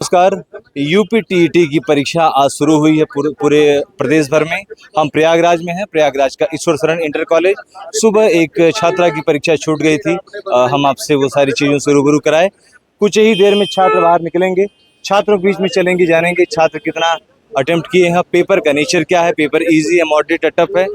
नमस्कार। UP TET की परीक्षा आज शुरू हुई है पूरे प्रदेश भर में। हम प्रयागराज में हैं। प्रयागराज का ईश्वर शरण इंटर कॉलेज। सुबह एक छात्रा की परीक्षा छूट गई थी। हम आपसे वो सारी चीज़ों से रूबरू कराए। कुछ ही देर में छात्र बाहर निकलेंगे, छात्रों के बीच में चलेंगे, जानेंगे छात्र कितना अटेम्प्ट किए हैं, पेपर का नेचर क्या है, पेपर इजी है, मॉडरेट है, टफ है,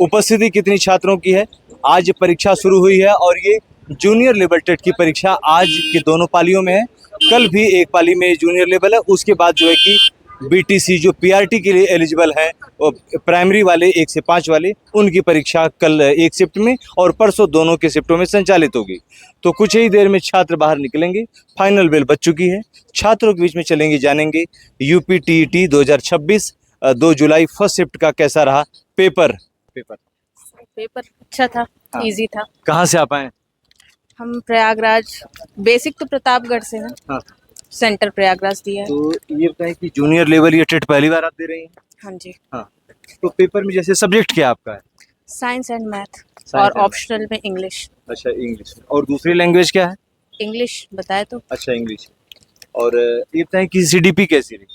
उपस्थिति कितनी छात्रों की है। आज परीक्षा शुरू हुई है और ये जूनियर लेवल टेट की परीक्षा आज के दोनों पालियों में है। कल भी एक पाली में जूनियर लेवल है, उसके बाद जो है कि बीटीसी जो पीआरटी के लिए एलिजिबल है, प्राइमरी वाले 1 से 5 वाले, उनकी परीक्षा कल एक शिफ्ट में और परसों दोनों के शिफ्टों में संचालित होगी। तो कुछ ही देर में छात्र बाहर निकलेंगे। फाइनल बेल बज चुकी है। छात्रों के बीच में चलेंगे, जानेंगे यूपी टीईटी 2026 2 जुलाई फर्स्ट शिफ्ट का कैसा रहा पेपर। अच्छा था, इजी था। कहाँ से आप आए? हम प्रयागराज, बेसिक तो प्रतापगढ़ से है। हाँ। सेंटर प्रयागराज दिया है। तो ये बताएं कि जूनियर लेवल या टेट पहली बार आप दे रही हैं? हाँ जी। हाँ। तो पेपर में जैसे सब्जेक्ट क्या आपका है? साइंस एंड मैथ Science और and ऑप्शनल में इंग्लिश। अच्छा, इंग्लिश। और दूसरी लैंग्वेज क्या है? इंग्लिश बताए तो। अच्छा, इंग्लिश। और ये बताएं कि सीडीपी कैसी रही?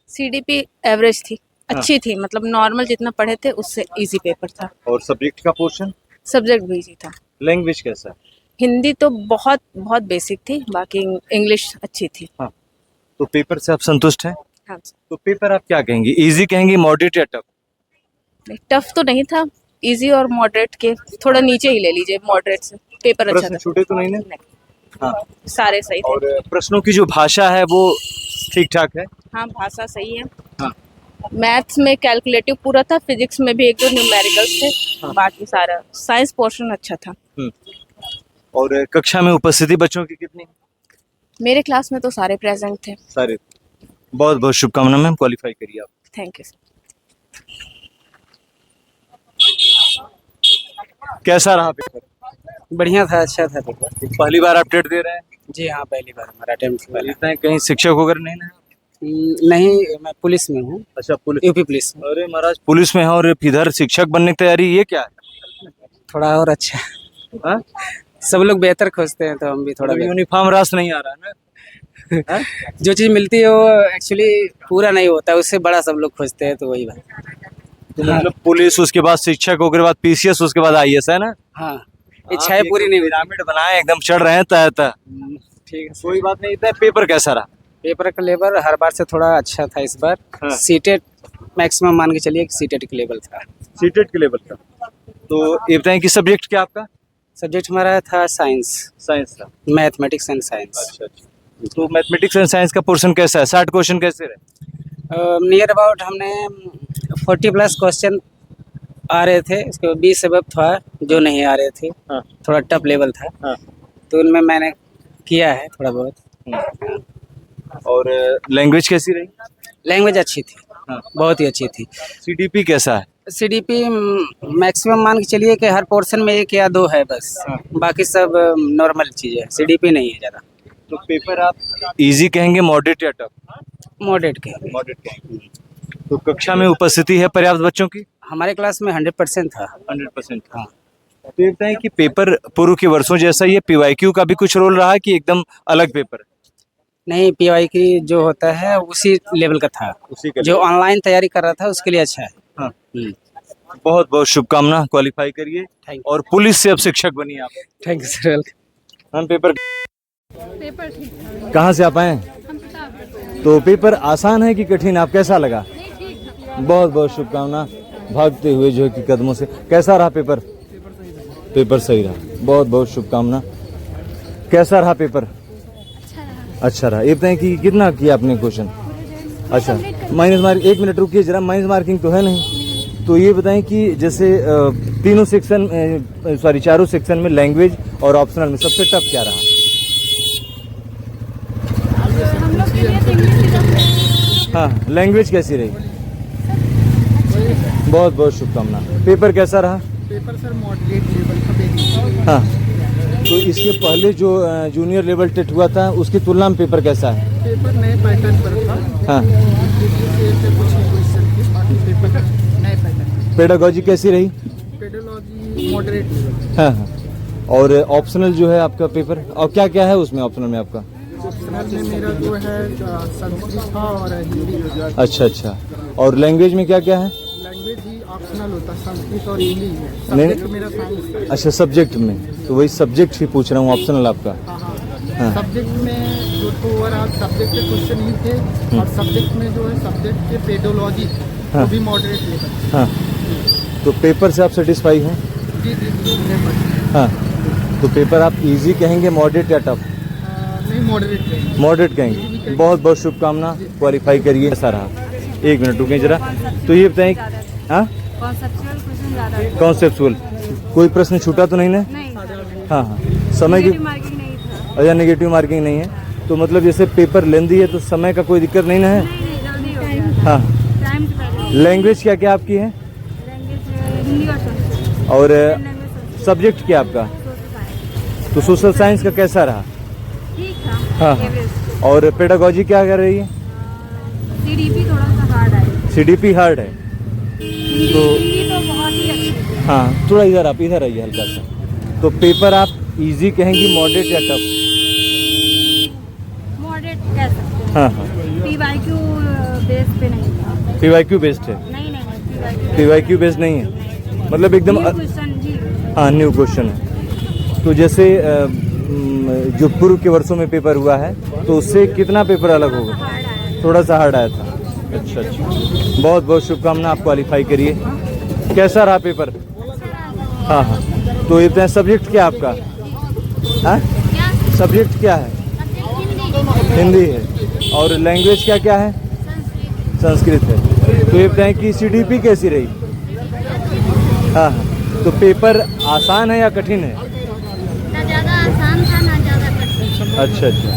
सीडीपी एवरेज थी, अच्छी थी, मतलब नॉर्मल जितना पढ़े थे उससे इजी पेपर था। और सब्जेक्ट का पोर्शन? सब्जेक्ट भी इजी था। लैंग्वेज कैसा है? हिंदी तो बहुत बहुत बेसिक थी, बाकी इंग्लिश अच्छी थी। हाँ। तो पेपर से आप संतुष्ट हैं? हाँ। तो पेपर आप क्या कहेंगे, इजी कहेंगे, मॉडरेट या टफ? टफ तो नहीं था, इजी और मॉडरेट के थोड़ा नीचे ही ले लीजिए, मॉडरेट से। पेपर अच्छा प्रश्न था। छूटे तो नहीं ना? हाँ। सारे सही थे। और प्रश्नों की जो भाषा है वो ठीक ठाक है? हाँ, भाषा सही है। हाँ। मैथ्स में कैलकुलेटिव पूरा था, फिजिक्स में भी 1-2 न्यूमेरिकल्स थे। हाँ। बाकी सारा साइंस पोर्शन अच्छा था। और कक्षा में उपस्थिति बच्चों की कितनी? मेरे क्लास में तो सारे प्रेजेंट थे। सारे। बहुत बहुत शुभकामनाएं मैम, क्वालिफाई करिए आप। Thank you. कैसा रहा पेपर? बढ़िया था, अच्छा था पेपर। पहली बार आप टेट दे रहे हैं? जी हाँ, पहली बार हमारा अटेम्प्ट वाला। इतना कहीं शिक्षक वगैरह नहीं ना? नहीं, मैं पुलिस में हूँ। अच्छा, पुलिस। यूपी पुलिस में। अरे महाराज, पुलिस में है और इधर शिक्षक बनने की तैयारी, ये क्या है? थोड़ा और अच्छा। हाँ? सब लोग बेहतर खोजते हैं तो हम भी थोड़ा बेहतर। यूनिफॉर्म रास नहीं आ रहा है ना? हाँ? जो चीज़ मिलती है वो एक्चुअली पूरा नहीं होता, उससे बड़ा सब लोग खोजते हैं, तो वही बात। तो मतलब पुलिस, उसके बाद शिक्षक, उसके बाद पीसीएस, उसके बाद आईएएस, है ना? हाँ, इच्छाएं पूरी नहीं हुई। पिरामिड बनाए, एकदम चढ़ रहे हैं तय तय। ठीक है, कोई बात नहीं। इतना पेपर कैसा रहा? पेपर का लेवल हर बार से थोड़ा अच्छा था इस बार। हाँ। सीटेट मैक्सिमम मान के चलिए कि सीटेट का लेवल था। सीटेट के लेवल का। तो ये बताएं कि सब्जेक्ट क्या आपका? सब्जेक्ट हमारा था साइंस, साइंस था। Mathematics and science. अच्छा। तो मैथमेटिक्स एंड साइंस का पोर्शन कैसा है? 60 क्वेश्चन कैसे रहे? नियर अबाउट हमने 40+ क्वेश्चन आ रहे थे, इसके 20 सबक था जो नहीं आ रहे थे। हाँ। थोड़ा टफ लेवल था। हाँ। तो उनमें मैंने किया है थोड़ा बहुत। और लैंग्वेज कैसी रही? लैंग्वेज अच्छी थी। हाँ। बहुत ही अच्छी थी। सीडीपी कैसा है? सीडीपी मैक्सिमम मान के चलिए कि हर पोर्शन में 1 या 2 है बस। हाँ। बाकी सब नॉर्मल चीज़ है, सीडीपी नहीं है ज़्यादा। तो पेपर आप इजी कहेंगे, मॉडरेट या टफ? मॉडरेट के। मॉडरेट कहेंगे। तो कक्षा में उपस्थिति है पर्याप्त बच्चों की? हमारे क्लास में 100% था। 100%। हाँ। तो ये बताएं कि पेपर पूर्व के वर्षों जैसा ये पीवाईक्यू का भी कुछ रोल रहा कि एकदम अलग पेपर? नहीं, पीवाई की जो होता है उसी लेवल का था। उसी का जो ऑनलाइन तैयारी कर रहा था उसके लिए अच्छा है। हाँ। बहुत बहुत शुभकामना, क्वालिफाई करिए थैंक और पुलिस से अब शिक्षक बनिए आप। You sir. हम पेपर ठीक था। कहाँ से आप आए हैं? हम प्रतापगढ़। तो पेपर आसान है कि कठिन, आप कैसा लगा? नहीं, ठीक था। बहुत बहुत शुभकामना, भागते हुए जो है कि कदमों से। कैसा रहा पेपर? पेपर सही रहा। बहुत बहुत शुभकामना। कैसा रहा पेपर? अच्छा रहा। अच्छा रहा। ये बताएं कि कितना किया आपने क्वेश्चन? अच्छा, माइनस मार्क। 1 मिनट रुकिए जरा, माइनस मार्किंग तो है नहीं। तो ये बताएं कि जैसे तीनों सेक्शन, सॉरी चारों सेक्शन में लैंग्वेज और ऑप्शनल में सबसे टफ क्या रहा? हम लोग के लिए तो इंग्लिश ही टफ है। हाँ, लैंग्वेज कैसी रही? बहुत बहुत शुभकामना। पेपर कैसा रहा? पेपर सर मॉडरेट लेवल का बेसिक। हाँ। तो इसके पहले जो जूनियर लेवल टेट हुआ था उसकी तुलना में पेपर कैसा है? पेपर नए पैटर्न पर था। हाँ। से कुछ क्वेश्चन थे, बाकी पेपर नए पैटर्न। पेडागॉजी कैसी रही? Pedology moderate level. हाँ हाँ। और ऑप्शनल जो है आपका पेपर, और क्या क्या है उसमें ऑप्शनल में आपका? ऑप्शनल में मेरा जो है संस्कृत था और हिंदी। अच्छा अच्छा, और लैंग्वेज में क्या क्या है? लैंग्वेज ही ऑप्शनल होता है, संस्कृत और हिंदी है। नहीं। सब्जेक्ट मेरा साइंस है। अच्छा, सब्जेक्ट में, तो वही सब्जेक्ट ही पूछ रहा हूँ, ऑप्शनल आपका। हाँ हाँ। हाँ, सब्जेक्ट में जो तो ओवरऑल सब्जेक्ट के क्वेश्चन ही थे, और सब्जेक्ट में जो है सब्जेक्ट के पेडोलॉजी वो भी मॉडरेट लेवल। हाँ, तो पेपर से आप सेटिस्फाई हैं? जी जी जी, पेपर। हाँ, तो पेपर आप इजी कहेंगे, मॉडरेट या टफ? नहीं, मॉडरेट रहेंगे। मॉडरेट कहेंगे। बहुत बहुत शुभकामना, क्वालिफाई करिए। ऐसा रहा, एक मिनट रुकें जरा। तो ये बताएं, हाँ, कॉन्सेप्चुअल क्वेश्चन ज़्यादा है। कॉन्सेप्चुअल कोई प्रश्न छूटा तो नहीं ना? नहीं, हाँ हाँ, समय की, नेगेटिव मार्किंग नहीं था। अच्छा नेगेटिव मार्किंग नहीं है, तो मतलब जैसे पेपर लेंदी है तो समय का कोई दिक्कत नहीं ना है? नहीं, जल्दी हो गया। हाँ। टाइम से पहले। लैंग्वेज क्या क्या आपकी है? लैंग्वेज हिंदी और संस्कृत। और लैंग्वेज संस्कृत। सब्जेक्ट क्या आपका? Social science. तो सोशल साइंस का कैसा रहा? ठीक था। हाँ। एवरेज। और पेडागोजी क्या कर रही है? सीडीपी थोड़ा सा हार्ड है। सीडीपी हार्ड है। हिंदी तो बहुत ही अच्छी है। हाँ, थोड़ा इधर आइए हल्का सा। तो पेपर आप इजी कहेंगी, मॉडरेट या टफ? मॉडरेट कह सकते हैं। हाँ हाँ, पीवाईक्यू बेस पे नहीं था। पीवाईक्यू बेस्ड है? नहीं, पीवाईक्यू बेस्ड नहीं है, मतलब एकदम न्यू क्वेश्चन जी। हाँ, न्यू क्वेश्चन है। तो जैसे जो पूर्व के वर्षों में पेपर हुआ है, तो उससे कितना पेपर अलग होगा? हार्ड आया। थोड़ा सा हार्ड आया था। अच्छा अच्छा, बहुत बहुत शुभकामना, आप क्वालिफाई करिए। कैसा रहा पेपर? हाँ हाँ, तो ये बताएं, सब्जेक्ट क्या आपका? हाँ, क्या? सब्जेक्ट क्या है? हिंदी। हिंदी है। और लैंग्वेज क्या क्या है? संस्कृत। संस्कृत है। तो ये बताएं कि सीडीपी कैसी रही? हाँ हाँ, तो पेपर आसान है या कठिन है? ना ज़्यादा आसान था, ना ज़्यादा कठिन। अच्छा अच्छा,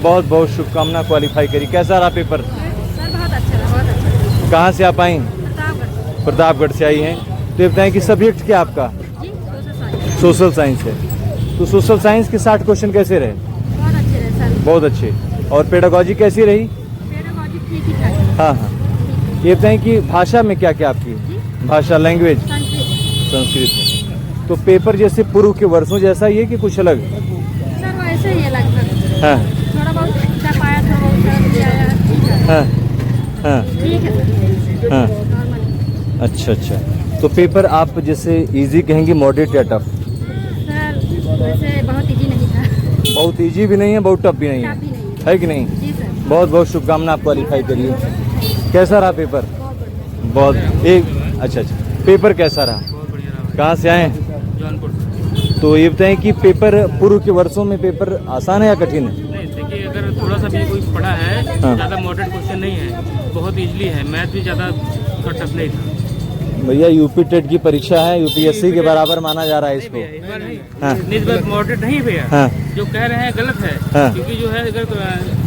बहुत बहुत शुभकामना, क्वालिफाई करिए। कैसा रहा पेपर? सर बहुत अच्छा रहा, बहुत अच्छा। कहाँ से आप आई? प्रतापगढ़। प्रतापगढ़ से आई हैं। तो ये बताएं कि सब्जेक्ट क्या आपका? जी, सोशल साइंस। सोशल साइंस है। तो सोशल साइंस के 60 क्वेश्चन कैसे रहे? बहुत अच्छे रहे सर। बहुत अच्छे। और पेडागोजी कैसी रही? पेडागॉजी ठीक ही था। हाँ हाँ, ये बताएं कि भाषा में क्या क्या आपकी? भाषा, लैंग्वेज संस्कृत। संस्कृत है। तो पेपर जैसे पूर्व के वर्षों जैसा ही है कि कुछ अलग? सर वैसे ही है लगभग। हाँ थोड़ा बहुत टफ आया, थोड़ा बहुत सरल भी आया, ठीक है। हाँ हाँ ठीक है सर, हाँ, नॉर्मल। अच्छा अच्छा। तो पेपर आप जैसे इजी कहेंगे, मॉडरेट या टफ? सर वैसे बहुत इजी नहीं था। बहुत इजी भी नहीं है, बहुत टफ भी नहीं टफ भी नहीं है, है कि नहीं? जी सर। बहुत बहुत शुभकामना, आप क्वालिफाई करिए। कैसा रहा पेपर? बहुत एक अच्छा अच्छा, पेपर कैसा रहा? कहाँ से आए हैं? जौनपुर से। तो ये बताएं कि पेपर पूर्व के वर्षों में पेपर आसान है या कठिन है? नहीं देखिए, अगर थोड़ा सा भी कोई पढ़ा है, हाँ। ज़्यादा मॉडरेट क्वेश्चन नहीं है, बहुत इजली है। मैथ भी ज़्यादा टफ नहीं था। भैया यूपी टेट की परीक्षा है, यूपीएससी के बराबर माना जा रहा है इसको। इस बार नहीं, हाँ। इस बार मॉडरेट नहीं भैया। हाँ। जो कह रहे हैं गलत है। हाँ। क्योंकि जो है, अगर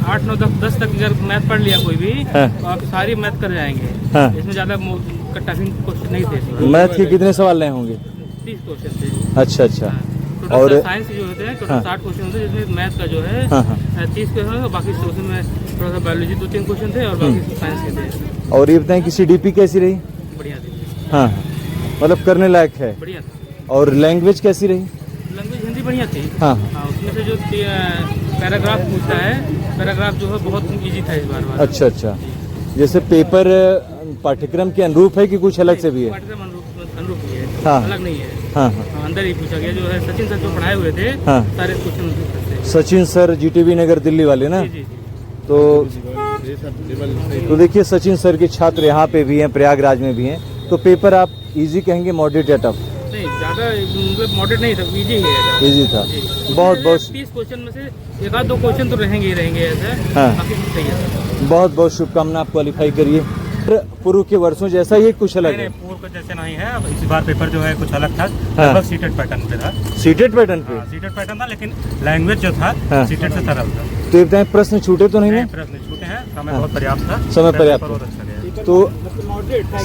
8, 9, 10 तक अगर मैथ पढ़ लिया कोई भी, हाँ। तो आप सारी मैथ कर जाएंगे। हाँ। इसमें ज़्यादा टफिंग क्वेश्चन नहीं थे इसमें। मैथ के कितने सवाल रहे होंगे? 30 क्वेश्चन थे। अच्छा अच्छा। टोटल और साइंस जो होते हैं, टोटल हाँ। 60 क्वेश्चन होते हैं, जिसमें मैथ का जो है हाँ हाँ। 30 क्वेश्चन है, बाकी सोशल में थोड़ा सा बायोलॉजी 2-3 क्वेश्चन थे, और बाकी साइंस के थे। और ये बताएं कि सीडीपी कैसी रही? बढ़िया थी। हाँ हाँ, मतलब करने लायक है। बढ़िया था। और लैंग्वेज कैसी रही? लैंग्वेज हिंदी बढ़िया थी। हाँ। हाँ, उसमें से जो पैराग्राफ पूछता है, पैराग्राफ जो है बहुत इजी था इस बार। अच्छा अच्छा, जैसे पेपर पाठ्यक्रम के अनुरूप है कि कुछ अलग से भी है? पाठ्यक्रम अनुरूप ही है, हाँ। अलग नहीं है। हाँ हाँ, हाँ, अंदर ही पूछा गया। जो है सचिन सर जो पढ़ाए हुए थे, हाँ। सारे क्वेश्चन थे। सचिन सर जीटीबी नगर दिल्ली वाले ना? जी जी जी। तो देखिए, सचिन सर के छात्र यहाँ पे भी हैं, प्रयागराज में भी हैं। तो पेपर आप इजी कहेंगे, मॉडरेट या टफ? नहीं, ज़्यादा मतलब मॉडरेट नहीं था, इजी ही है। इजी था। जी। बहुत बहुत 30 क्वेश्चन में से 1-2 क्वेश्चन तो रहेंगे ही रहेंगे ऐसे। हाँ। बाकी सब सही है। बहुत बहुत शुभकामना, आप क्वालिफाई करिए। पूर्व के वर्षों जैसा ये कुछ अलग है? पूर्व जैसे नहीं है। अब इस बार पेपर जो है कुछ अलग था, हाँ। लगभग सीटेड पैटर्न पे था। सीटेड पैटर्न पे? हाँ, सीटेड पैटर्न था, लेकिन लैंग्वेज जो था हाँ। सीटेड से सरल था। तो ये बताएं, प्रश्न छूटे तो नहीं नए ना? प्रश्न छूटे हैं, समय हाँ। बहुत पर्याप्त था। समय पर्याप्त पेपर था। बहुत अच्छा गया। तो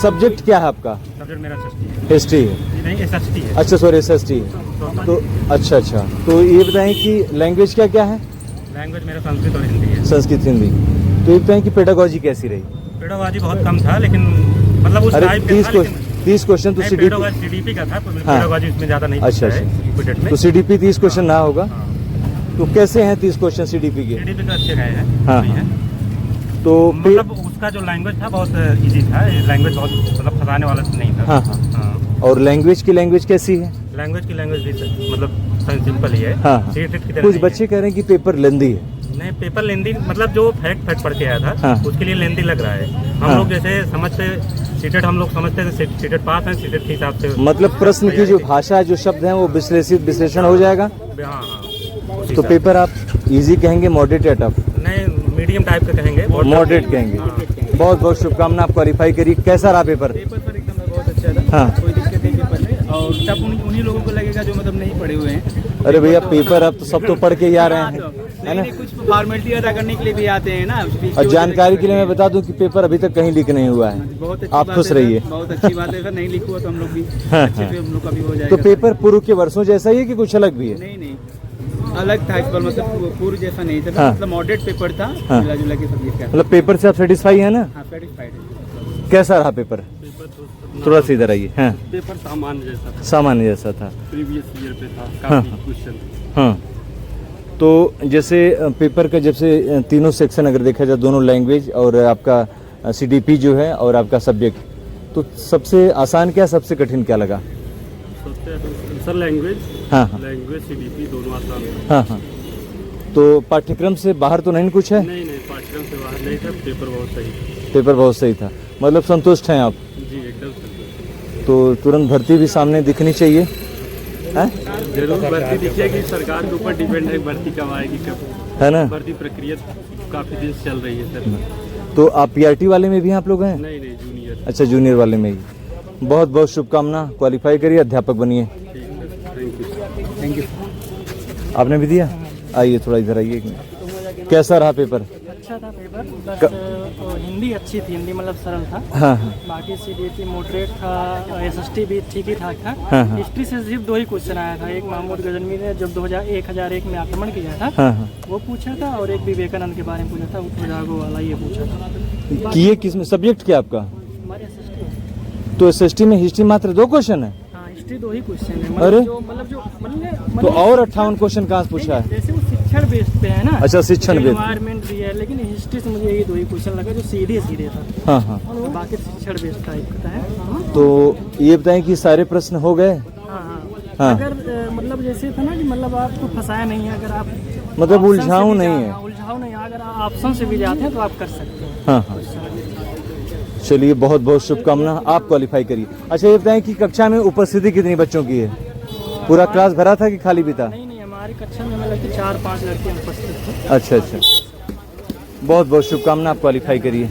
सब्जेक्ट क्या है आपका? सब्जेक्ट मेरा SST है। हिस्ट्री है? नहीं, SST है। अच्छा सॉरी, एसएसटी है। तो अच्छा अच्छा, तो ये बताएं कि लैंग्वेज क्या क्या है? लैंग्वेज मेरा संस्कृत और हिंदी है। संस्कृत, हिंदी। तो ये बताएं कि पेडागोजी कैसी रही? पेडागोजी बहुत कम था, लेकिन मतलब उस अरे टाइप के था, लेकिन 30 क्वेश्चन तो सीडीपी। पेडागोजी CDP का था, पेडागोजी इसमें ज़्यादा नहीं अच्छा पूछा है अच्छा, यूपी टेट में। तो सीडीपी 30 क्वेश्चन ना होगा? हाँ। तो कैसे हैं 30 क्वेश्चन सीडीपी के? सीडीपी का अच्छे गए हैं। हाँ, सही है। तो मतलब उसका जो लैंग्वेज था बहुत इजी था, लैंग्वेज बहुत मतलब फंसाने वाला नहीं था। हाँ हाँ। हाँ। और लैंग्वेज की लैंग्वेज कैसी है? लैंग्वेज की लैंग्वेज भी मतलब सिंपल ही है। हाँ, हाँ। सीटेट की तरह कुछ नहीं बच्चे कह रहे हैं कि पेपर लेंदी है। है। नहीं, पेपर लेंदी मतलब जो फैक्ट पढ़ के आया था हाँ। उसके लिए लेंदी लग रहा है। हम हाँ। लोग जैसे समझते सीटेट हम लोग समझते हैं सीटेट पास है, सीटेट के हिसाब से मतलब प्रश्न की जो भाषा जो शब्द हैं वो विश्लेषण हो जाएगा। हाँ हाँ उसी तो हिसाब पेपर आप इजी कहेंगे, मॉडरेट या टफ? से। नहीं, मीडियम टाइप का कहेंगे। मॉडरेट कहेंगे। बहुत बहुत शुभकामना, आप क्वालिफाई करिए। कैसा रहा पेपर? पेपर पर एकदम बहुत अच्छा था। हाँ। कोई दिक्कत नहीं पेपर में, और टफ उन्हीं लोगों को लगेगा जो मतलब नहीं पढ़े हुए हैं। अरे भैया पेपर अब तो सब तो पढ़ के ही आ रहे हैं, है ना? नहीं, कुछ फॉर्मेलिटी अदा करने के लिए भी आते हैं ना। और जानकारी के लिए मैं बता दूं कि पेपर अभी तक कहीं लीक नहीं हुआ है। बहुत अच्छी आप बात खुश है रहिए। सर, बहुत अच्छी बात है सर। नहीं लिखा हुआ तो हम लोग भी हाँ, अच्छे से हम लोग का भी हो तो जाएगा। पेपर पूर्व के वर्षों जैसा ही है कि कुछ अलग भी है? नहीं नहीं, अलग था इस बार, मतलब पूर्व जैसा नहीं था। हाँ। मतलब मॉडरेट पेपर था, हाँ। मिला जुला के सब्जेक्ट का। मतलब पेपर से आप सेटिस्फाई है ना? हाँ, सेटिस्फाइड है। कैसा रहा पेपर? थोड़ा सा इधर आइए। हाँ, पेपर सामान्य जैसा था, सामान्य जैसा था। प्रीवियस ईयर पे था, हाँ। काफी क्वेश्चन। हाँ, तो जैसे पेपर का जब से तीनों सेक्शन अगर देखा जाए, दोनों लैंग्वेज और आपका सीडीपी जो है और आपका सब्जेक्ट, तो सबसे आसान क्या, सबसे कठिन क्या लगा? सबसे सर लैंग्वेज, हाँ हाँ लैंग्वेज सीडीपी दोनों आसान था। हाँ हाँ। तो पाठ्यक्रम से बाहर तो नहीं कुछ है? नहीं नहीं, पाठ्यक्रम से बाहर नहीं था, पेपर बहुत सही था। पेपर बहुत सही था, मतलब संतुष्ट हैं आप? जी एकदम सही। तो तुरंत भर्ती भी सामने दिखनी चाहिए, है? जरूर भर्ती दिखेगी, सरकार के ऊपर डिपेंड है भर्ती कब आएगी, कब है ना? भर्ती प्रक्रिया काफी दिन से चल रही है सर। तो आप पीआरटी वाले में भी आप लोग हैं? नहीं नहीं, जूनियर। अच्छा, जूनियर वाले में ही। बहुत बहुत शुभकामना, क्वालिफाई करिए, अध्यापक बनिए। Thank you. आपने भी दिया? आइए थोड़ा इधर आइए। कैसा रहा पेपर? अच्छा था पेपर, बस हिंदी अच्छी थी, हिंदी मतलब सरल था। हाँ हाँ बाकी सीडीपी मॉडरेट था, एसएसटी भी ठीक ही ठाक था। हाँ, हाँ। हिस्ट्री से सिर्फ 2 ही क्वेश्चन आया था। एक महमूद गजनवी ने जब 1001 में आक्रमण किया था, हाँ हाँ। वो पूछा था, और एक विवेकानंद के बारे में पूछा था, उत्तर जागो वाला ये पूछा था। किए किसमें? सब्जेक्ट क्या आपका? हमारे एसएसटी। तो एसएसटी में हिस्ट्री मात्र 2 क्वेश्चन है? हाँ, हिस्ट्री 2 ही क्वेश्चन है। अरे! मतलब तो और 58 क्वेश्चन कहाँ से पूछा है? जैसे वो शिक्षण बेस्ड पे है ना। अच्छा, शिक्षण बेस्ड। एनवायरमेंट भी है, लेकिन हिस्ट्री से मुझे यही 2 ही क्वेश्चन लगा जो सीधे था। हाँ हाँ। और बाकी शिक्षण बेस्ड टाइप का है। तो ये बताएं कि सारे प्रश्न हो गए? हाँ। अगर मतलब जैसे था ना कि मतलब आपको फंसाया नहीं है, अगर आप मतलब option उलझाऊ से भी नहीं है? उलझाऊ नहीं है, अगर आप ऑप्शन से भी जाते हैं तो आप कर सकते हैं। हाँ हाँ। चलिए, बहुत बहुत शुभकामना, आप क्वालिफाई करिए। अच्छा, ये बताएं कि कक्षा में उपस्थिति कितनी बच्चों की है? पूरा क्लास भरा था कि खाली भी था? नहीं, हमारी कक्षा में मतलब 4-5 लड़के उपस्थित थे। अच्छा अच्छा, बहुत बहुत शुभकामना, आप क्वालिफाई करिए।